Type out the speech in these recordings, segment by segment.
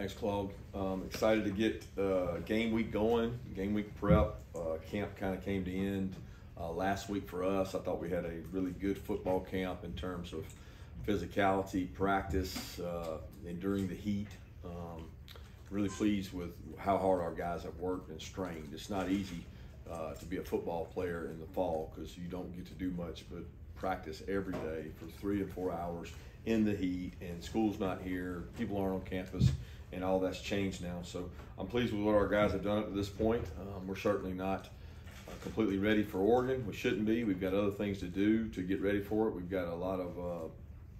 Thanks, Claude. Excited to get game week going, game week prep. Camp kind of came to end last week for us. I thought we had a really good football camp in terms of physicality, practice, enduring the heat. Really pleased with how hard our guys have worked and strained. It's not easy to be a football player in the fall because you don't get to do much but practice every day for 3 and 4 hours in the heat, and school's not here, people aren't on campus, and all that's changed now. So I'm pleased with what our guys have done up to this point. We're certainly not completely ready for Oregon. We shouldn't be. We've got other things to do to get ready for it. We've got a lot of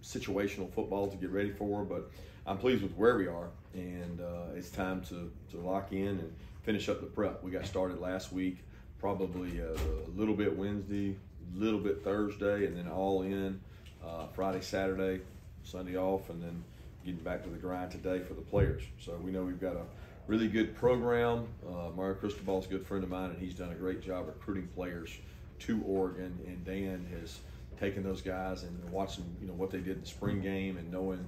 situational football to get ready for, but I'm pleased with where we are, and it's time to lock in and finish up the prep. We got started last week, probably a little bit Wednesday, a little bit Thursday, and then all in Friday, Saturday, Sunday off, and then getting back to the grind today for the players. So we know we've got a really good program. Mario Cristobal's a good friend of mine, and he's done a great job recruiting players to Oregon, and Dan has taken those guys and watching what they did in the spring game and knowing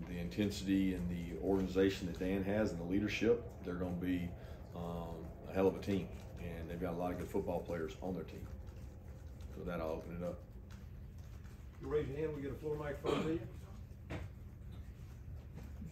the intensity and the organization that Dan has and the leadership. They're going to be a hell of a team, and they've got a lot of good football players on their team. So that I'll open it up. You raise your hand, we get a floor microphone to you.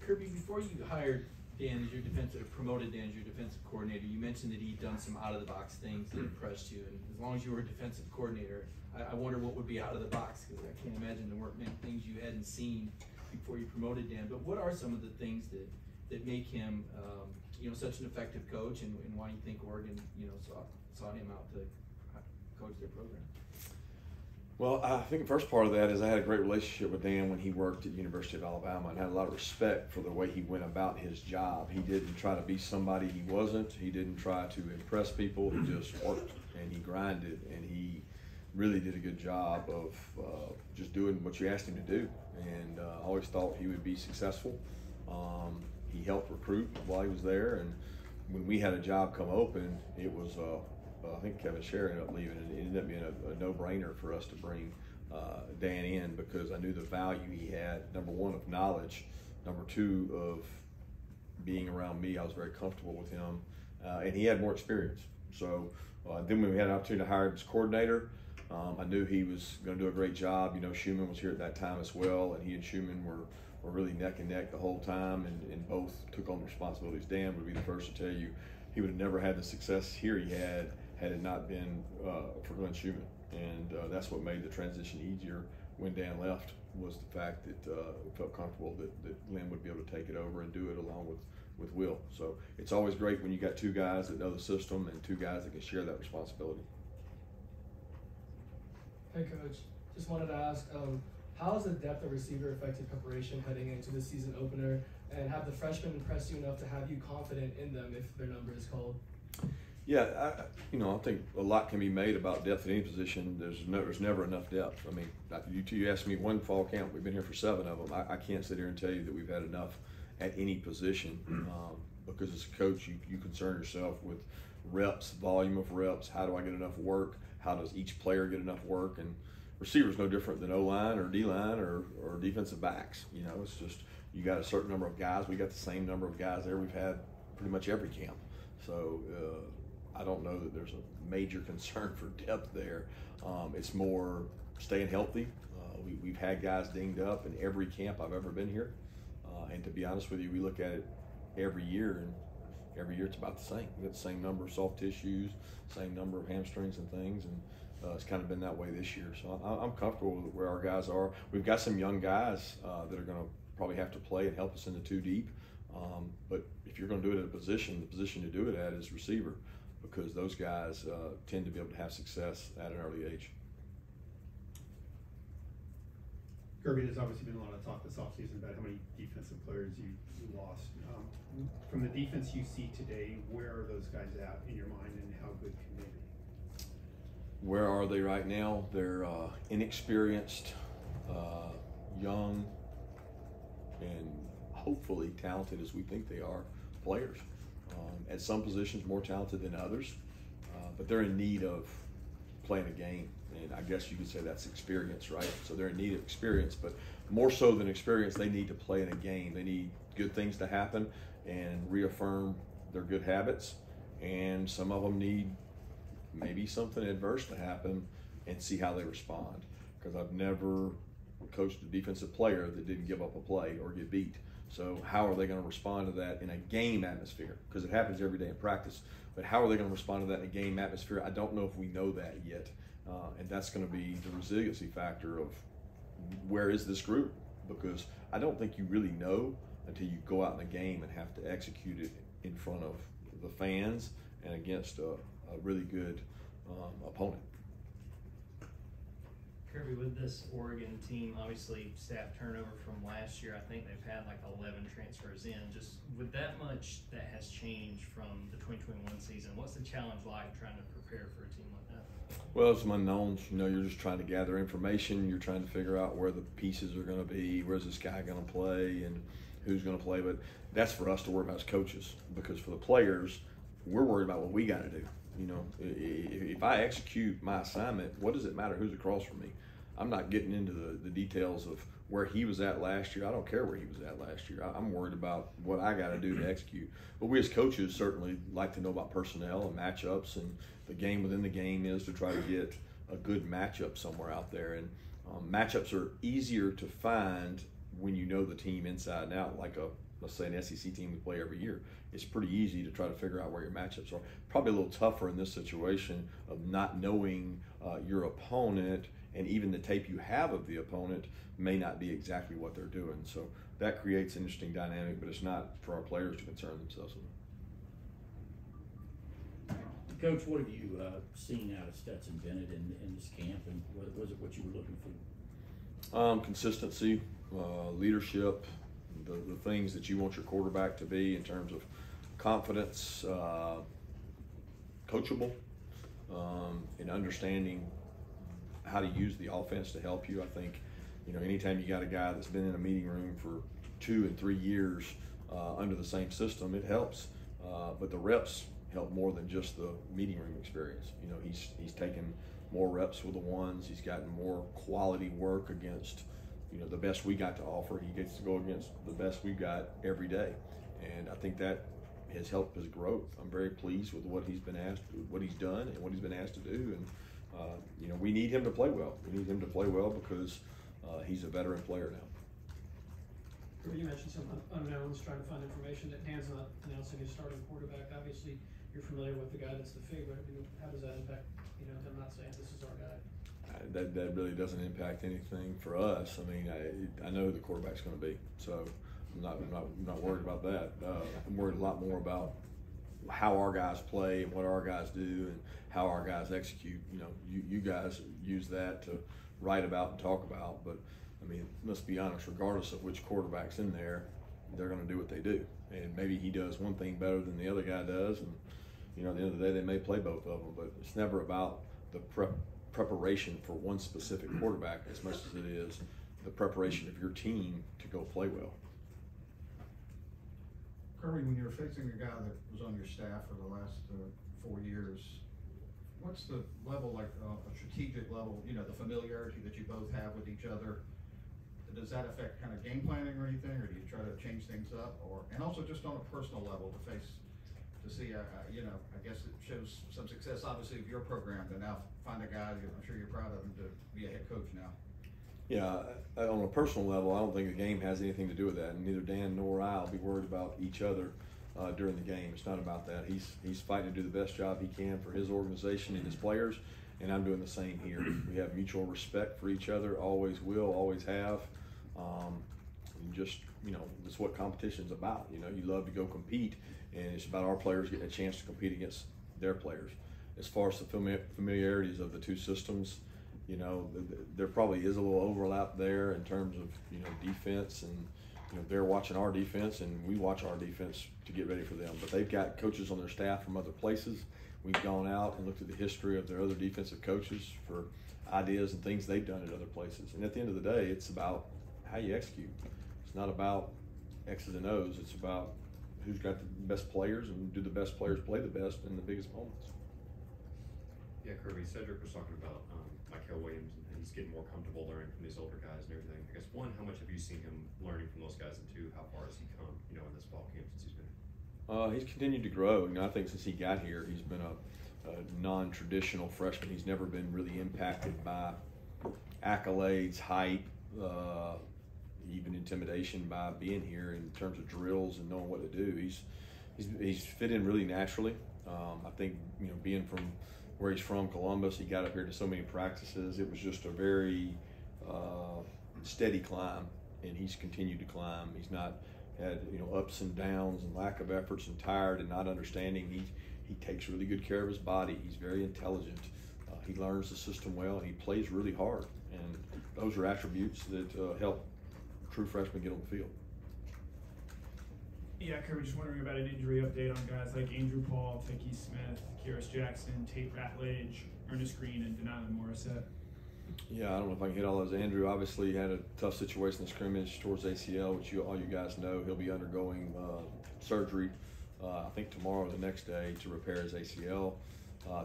Kirby, before you hired Dan as your promoted Dan as your defensive coordinator, you mentioned that he'd done some out-of-the-box things that impressed you. And as long as you were a defensive coordinator, I wonder what would be out of the box, because I can't imagine there weren't many things you hadn't seen before you promoted Dan. But what are some of the things that make him, such an effective coach, and why you think Oregon, sought him out to coach their program? Well, I think the first part of that is I had a great relationship with Dan when he worked at the University of Alabama, and had a lot of respect for the way he went about his job. He didn't try to be somebody he wasn't. He didn't try to impress people. He just worked, and he grinded, and he really did a good job of just doing what you asked him to do. And I always thought he would be successful. He helped recruit while he was there, and when we had a job come open, it was I think Kevin Sherry ended up leaving, and it ended up being a no-brainer for us to bring Dan in, because I knew the value he had, number one, of knowledge, number two, of being around me. I was very comfortable with him, and he had more experience. So then when we had an opportunity to hire him as coordinator, I knew he was going to do a great job. Schumann was here at that time as well, and he and Schumann were really neck and neck the whole time, and both took on the responsibilities. Dan would be the first to tell you he would have never had the success here he had it not been for Glenn Schumann. And that's what made the transition easier when Dan left, was the fact that we felt comfortable that Glenn would be able to take it over and do it along with Will. So it's always great when you got two guys that know the system and two guys that can share that responsibility. Hey, Coach. Just wanted to ask, how has the depth of receiver affected preparation heading into the season opener? And have the freshmen impressed you enough to have you confident in them if their number is called? Yeah, I think a lot can be made about depth at any position. There's never enough depth. I mean, you asked me one fall camp. We've been here for 7 of them. I can't sit here and tell you that we've had enough at any position, because as a coach, you concern yourself with reps, volume of reps. How do I get enough work? How does each player get enough work? And receiver's no different than O-line or D-line or defensive backs. It's just you got a certain number of guys. We got the same number of guys there we've had pretty much every camp. So I don't know that there's a major concern for depth there. It's more staying healthy. We've had guys dinged up in every camp I've ever been here. And to be honest with you, we look at it every year, and every year it's about the same. We got the same number of soft tissues, same number of hamstrings and things, and it's kind of been that way this year. So I'm comfortable with where our guys are. We've got some young guys that are going to probably have to play and help us in the 2 deep. But if you're going to do it at a position, the position to do it at is receiver, because those guys tend to be able to have success at an early age. Kirby, there's obviously been a lot of talk this offseason about how many defensive players you lost. From the defense you see today, where are those guys at in your mind, and how good can they be? Where are they right now? They're inexperienced, young, and hopefully talented as we think they are players. At some positions more talented than others, but they're in need of playing a game, and I guess you could say that's experience, right? So they're in need of experience, but more so than experience, they need to play in a game. They need good things to happen and reaffirm their good habits, and some of them need maybe something adverse to happen and see how they respond. Because I've never coached a defensive player that didn't give up a play or get beat. So how are they going to respond to that in a game atmosphere? Because it happens every day in practice. But how are they going to respond to that in a game atmosphere? I don't know if we know that yet. And that's going to be the resiliency factor of where is this group? Because I don't think you really know until you go out in a game and have to execute it in front of the fans and against a really good opponent. Kirby, with this Oregon team, obviously staff turnover from last year, I think they've had like 11 transfers in. Just with that much that has changed from the 2021 season, what's the challenge like trying to prepare for a team like that? Well, some unknowns. You know, you're just trying to gather information. You're trying to figure out where the pieces are going to be, where's this guy going to play, and who's going to play. But that's for us to worry about as coaches, because for the players, we're worried about what we got to do. You know, if I execute my assignment, what does it matter who's across from me? I'm not getting into the details of where he was at last year. I don't care where he was at last year. I'm worried about what I got to do to execute. But we as coaches certainly like to know about personnel and matchups, and the game within the game is to try to get a good matchup somewhere out there. And matchups are easier to find when you know the team inside and out, like let's say an SEC team we play every year. It's pretty easy to try to figure out where your matchups are. Probably a little tougher in this situation of not knowing your opponent, and even the tape you have of the opponent may not be exactly what they're doing. So that creates an interesting dynamic, but it's not for our players to concern themselves with. Coach, what have you seen out of Stetson Bennett in this camp, and was it what you were looking for? Consistency, leadership, the things that you want your quarterback to be in terms of confidence, coachable, and understanding how to use the offense to help you. I think, you know, anytime you got a guy that's been in a meeting room for 2 and 3 years under the same system, it helps. But the reps help more than just the meeting room experience. You know, he's taken more reps with the ones. He's gotten more quality work against, you know, the best we got to offer. He gets to go against the best we've got every day, and I think that has helped his growth. I'm very pleased with what he's been asked, what he's done, and what he's been asked to do. And you know, we need him to play well. We need him to play well because he's a veteran player now. You mentioned some unknowns, trying to find information that Dan's not announcing his starting quarterback. Obviously, you're familiar with the guy that's the favorite. I mean, how does that impact, you know, them not saying this is our guy? That really doesn't impact anything for us. I mean, I know who the quarterback's going to be, so I'm not worried about that. I'm worried a lot more about how our guys play and what our guys do and how our guys execute. You know, you guys use that to write about and talk about, but I mean, let's be honest, regardless of which quarterback's in there, they're going to do what they do. And maybe he does one thing better than the other guy does, and you know, at the end of the day, they may play both of them, but it's never about the preparation for one specific quarterback as much as it is the preparation of your team to go play well. Kirby, when you're facing a guy that was on your staff for the last 4 years, what's the level, like a strategic level, you know, the familiarity that you both have with each other? Does that affect kind of game planning or anything, or do you try to change things up? And also just on a personal level to see, you know, I guess it shows some success, obviously, of your program, to now find a guy that I'm sure you're proud of him to be a head coach now. Yeah, on a personal level, I don't think the game has anything to do with that, and neither Dan nor I will be worried about each other during the game. It's not about that. He's fighting to do the best job he can for his organization and his players, and I'm doing the same here. We have mutual respect for each other, always will, always have. And just, you know, that's what competition's about. You know, you love to go compete, and it's about our players getting a chance to compete against their players. As far as the familiarities of the two systems, you know, there probably is a little overlap there in terms of, you know, defense, and you know, they're watching our defense and we watch our defense to get ready for them. But they've got coaches on their staff from other places. We've gone out and looked at the history of their other defensive coaches for ideas and things they've done at other places. And at the end of the day, it's about how you execute. It's not about X's and O's. It's about who's got the best players and do the best players play the best in the biggest moments. Yeah, Kirby, Cedric was talking about Mykel Williams and he's getting more comfortable learning from these older guys and everything. I guess one, how much have you seen him learning from those guys, and two, how far has he come, in this fall camp since he's been here? He's continued to grow. I think since he got here, he's been a non-traditional freshman. He's never been really impacted by accolades, hype, even intimidation by being here in terms of drills and knowing what to do. He's fit in really naturally. I think being from where he's from, Columbus, he got up here to so many practices. It was just a very steady climb, and he's continued to climb. He's not had ups and downs and lack of efforts and tired and not understanding. He takes really good care of his body. He's very intelligent. He learns the system well, and he plays really hard. And those are attributes that help true freshmen get on the field. Yeah, Kirby, just wondering about an injury update on guys like Andrew Paul, Teki Smith, Kyrus Jackson, Tate Ratledge, Ernest Green, and Denylin Morissette. Yeah, I don't know if I can hit all those. Andrew obviously had a tough situation in the scrimmage towards ACL, which all you guys know. He'll be undergoing surgery, I think tomorrow or the next day, to repair his ACL.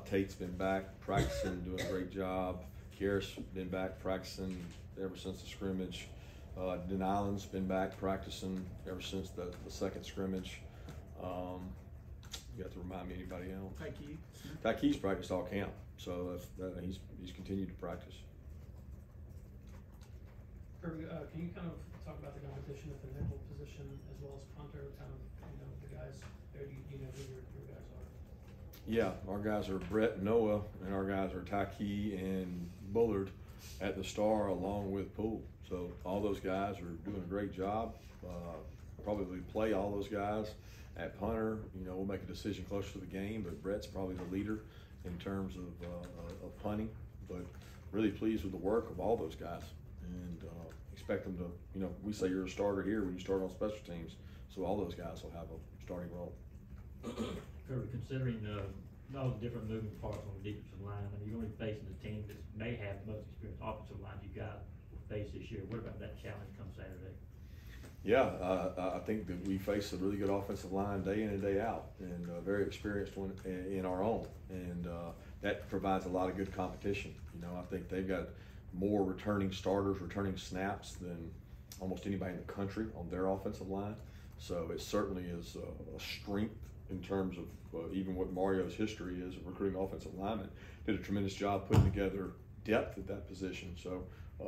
Tate's been back practicing, doing a great job. Kyrus been back practicing ever since the scrimmage. Denylin's been back practicing ever since the second scrimmage. You have to remind me anybody else. Tyke's practiced all camp, so he's continued to practice. Kirby, can you kind of talk about the competition at the nickel position as well as punter? Kind of the guys there. Do you know who your guys are? Yeah, our guys are Brett and Noah, and our guys are Tyke and Bullard at the star, along with Poole. So all those guys are doing a great job. Probably play all those guys at punter. We'll make a decision closer to the game, but Brett's probably the leader in terms of punting. But really pleased with the work of all those guys, and expect them to. We say you're a starter here when you start on special teams, so all those guys will have a starting role. Kirby, considering all the different moving parts on the defensive line, you're going to be facing a team that may have the most experienced offensive line you got face this year. What about that challenge come Saturday? Yeah, I think that we face a really good offensive line day in and day out, and a very experienced one in our own, and that provides a lot of good competition. I think they've got more returning starters, returning snaps than almost anybody in the country on their offensive line. So it certainly is a strength in terms of even what Mario's history is of recruiting offensive linemen. Did a tremendous job putting together depth at that position. So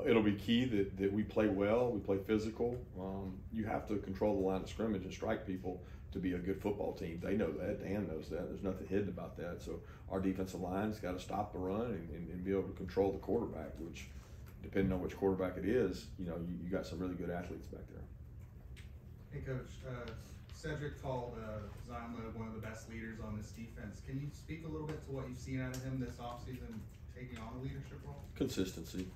it'll be key that we play well, we play physical. You have to control the line of scrimmage and strike people to be a good football team. They know that. Dan knows that. There's nothing hidden about that. So our defensive line's got to stop the run and be able to control the quarterback, which, depending on which quarterback it is, you got some really good athletes back there. Hey, Coach. Cedric called Zion Logue one of the best leaders on this defense. Can you speak a little bit to what you've seen out of him this offseason, taking on a leadership role? Consistency.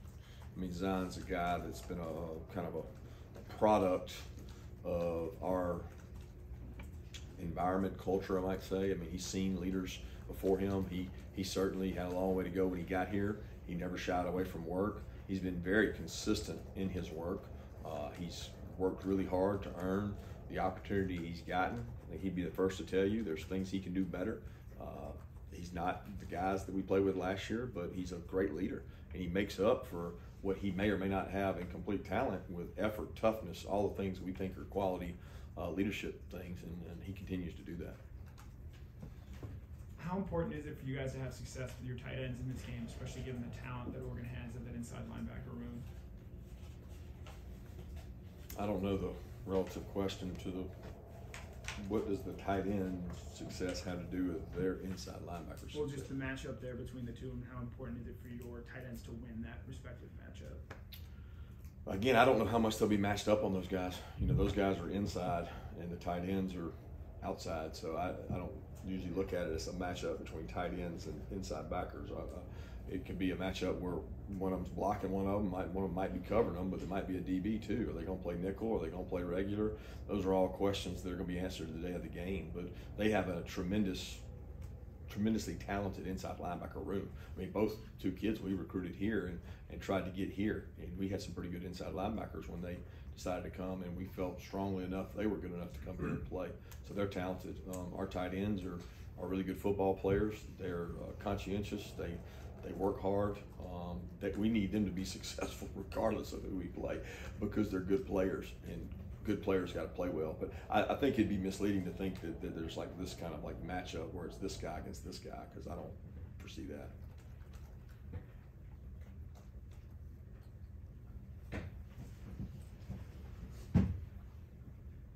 Zion's a guy that's been a kind of a product of our environment, culture, I might say. He's seen leaders before him. He certainly had a long way to go when he got here. He never shied away from work. He's been very consistent in his work. He's worked really hard to earn the opportunity he's gotten. I think he'd be the first to tell you there's things he can do better. He's not the guys that we played with last year, but he's a great leader, and he makes up for what he may or may not have in complete talent with effort, toughness, all the things we think are quality leadership things, and he continues to do that. How important is it for you guys to have success with your tight ends in this game, especially given the talent that Oregon has in that inside linebacker room? I don't know the relative question to what does the tight end success have to do with their inside linebacker success? Well, just the matchup there between the two, and how important is it for your tight ends to win that respective matchup? Again, I don't know how much they'll be matched up on those guys. Those guys are inside, and the tight ends are outside. So I don't usually look at it as a matchup between tight ends and inside backers. It could be a matchup where one of them's blocking one of them, one of them might be covering them, but it might be a DB too. Are they going to play nickel? Are they going to play regular? Those are all questions that are going to be answered the day of the game. But they have a tremendously talented inside linebacker room. Both two kids we recruited here and tried to get here, and we had some pretty good inside linebackers when they decided to come, and we felt strongly enough they were good enough to come here and play. So they're talented. Our tight ends are really good football players. They're conscientious. They They work hard. That we need them to be successful regardless of who we play, because they're good players, and good players got to play well. But I think it'd be misleading to think that there's like this kind of like matchup where it's this guy against this guy, because I don't foresee that.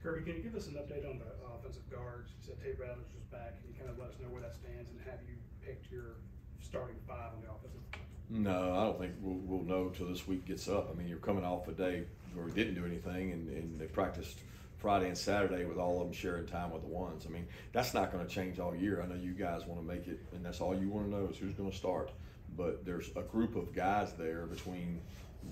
Kirby, can you give us an update on the offensive guards? You said Tate Ratledge was back. Can you kind of let us know where that stands, and have you picked your starting five on the offensive? No, I don't think we'll know till this week gets up. I mean, you're coming off a day where we didn't do anything, and they practiced Friday and Saturday with all of them sharing time with the ones. I mean, that's not going to change all year. I know you guys want to make it, and that's all you want to know is who's going to start. But there's a group of guys there between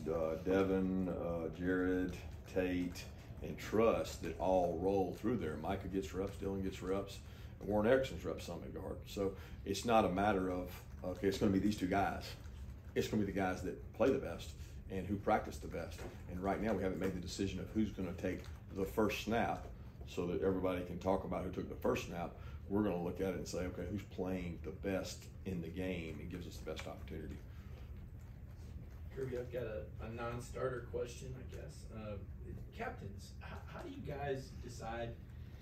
Devin, Jared, Tate, and Trust that all roll through there. Micah gets reps, Dylan gets reps, and Warren Erickson's reps on the guard. So it's not a matter of, okay, it's going to be these two guys. It's going to be the guys that play the best and who practice the best. And right now we haven't made the decision of who's going to take the first snap so that everybody can talk about who took the first snap. We're going to look at it and say, okay, who's playing the best in the game and gives us the best opportunity. Kirby, I've got a non-starter question, I guess. Captains, how do you guys decide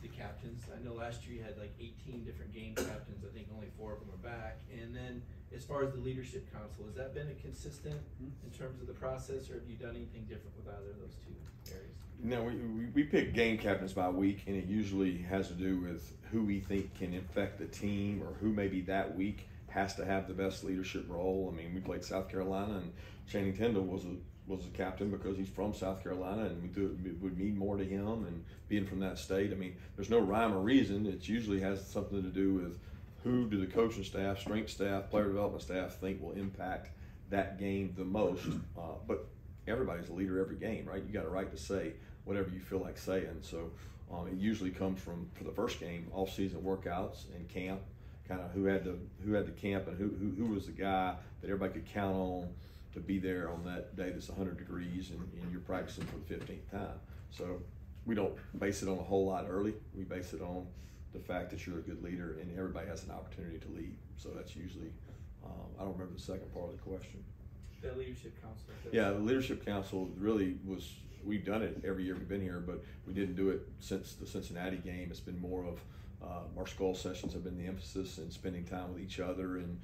the captains? I know last year you had like 18 different game captains. I think only 4 of them are back. And then as far as the leadership council, has that been a consistent in terms of the process, or have you done anything different with either of those two areas? No, we pick game captains by week, and it usually has to do with who we think can affect the team, or who maybe that week has to have the best leadership role. I mean, we played South Carolina, and Channing Tindall was a captain because he's from South Carolina, and it would mean more to him, and being from that state. I mean, there's no rhyme or reason. It usually has something to do with who do the coaching staff, strength staff, player development staff think will impact that game the most. But everybody's a leader every game, right? You got a right to say whatever you feel like saying. So it usually comes from, for the first game, off-season workouts and camp, kind of who had the camp and who was the guy that everybody could count on to be there on that day that's 100 degrees and you're practicing for the 15th time. So we don't base it on a whole lot early. We base it on the fact that you're a good leader and everybody has an opportunity to lead. So that's usually, I don't remember the second part of the question. The leadership council. Yeah, the leadership council really was, we've done it every year we've been here, but we didn't do it since the Cincinnati game. It's been more of our skull sessions have been the emphasis, and spending time with each other and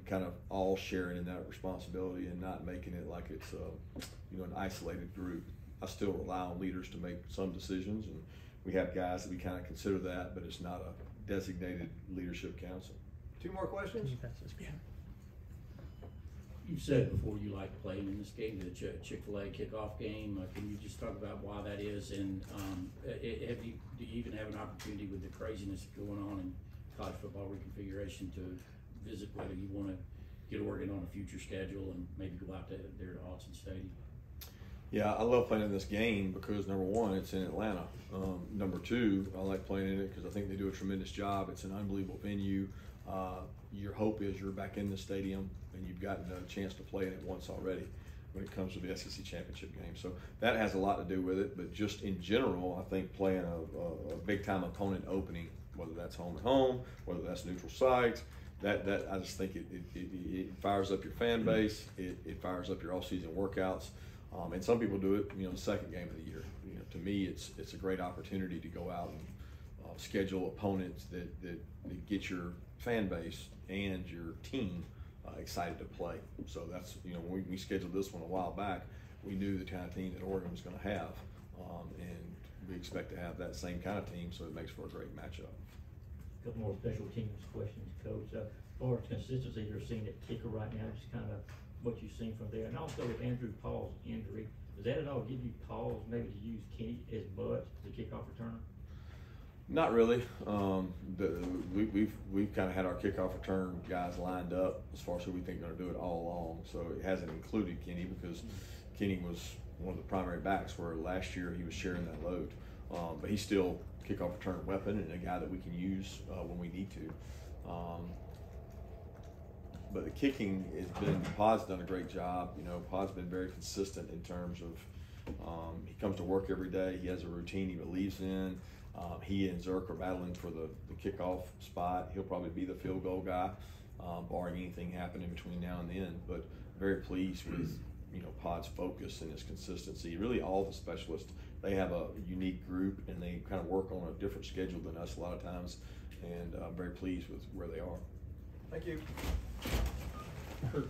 kind of all sharing in that responsibility and not making it like it's an isolated group. I still rely on leaders to make some decisions, and we have guys that we kind of consider that, but it's not a designated leadership council. 2 more questions? You said before you like playing in this game, the Chick-Fil-A kickoff game. Can you just talk about why that is? And do you even have an opportunity with the craziness going on in college football reconfiguration to visit whether you want to get Oregon on a future schedule and maybe go out there to Autzen Stadium? Yeah, I love playing in this game because, number one, it's in Atlanta. Number two, I like playing in it because I think they do a tremendous job. It's an unbelievable venue. Your hope is you're back in the stadium and you've gotten a chance to play in it once already when it comes to the SEC championship game. So that has a lot to do with it, but just in general, I think playing a big-time opponent opening, whether that's home and home, whether that's neutral sites, that I just think it fires up your fan base, it fires up your off-season workouts, and some people do it, the second game of the year. To me, it's a great opportunity to go out and schedule opponents that get your fan base and your team excited to play. So that's, when we scheduled this one a while back, we knew the kind of team that Oregon was going to have, and we expect to have that same kind of team, so it makes for a great matchup. A couple more special teams questions, Coach. As far as consistency, you're seeing at kicker right now, just kind of what you've seen from there. And also with Andrew Paul's injury, does that at all give you pause maybe to use Kenny as much as a kickoff returner? Not really. We've kind of had our kickoff return guys lined up as far as who we think are going to do it all along. So it hasn't included Kenny because Kenny was one of the primary backs where last year he was sharing that load. But he's still a kickoff return weapon and a guy that we can use when we need to. But the kicking has been, Pod's done a great job. Pod's been very consistent in terms of he comes to work every day. He has a routine he believes in. He and Zerk are battling for the kickoff spot. He'll probably be the field goal guy. barring anything happening between now and then. But very pleased with Pod's focus and his consistency. Really, all the specialists, they have a unique group and they kind of work on a different schedule than us a lot of times, and I'm very pleased with where they are. Thank you. Kurt.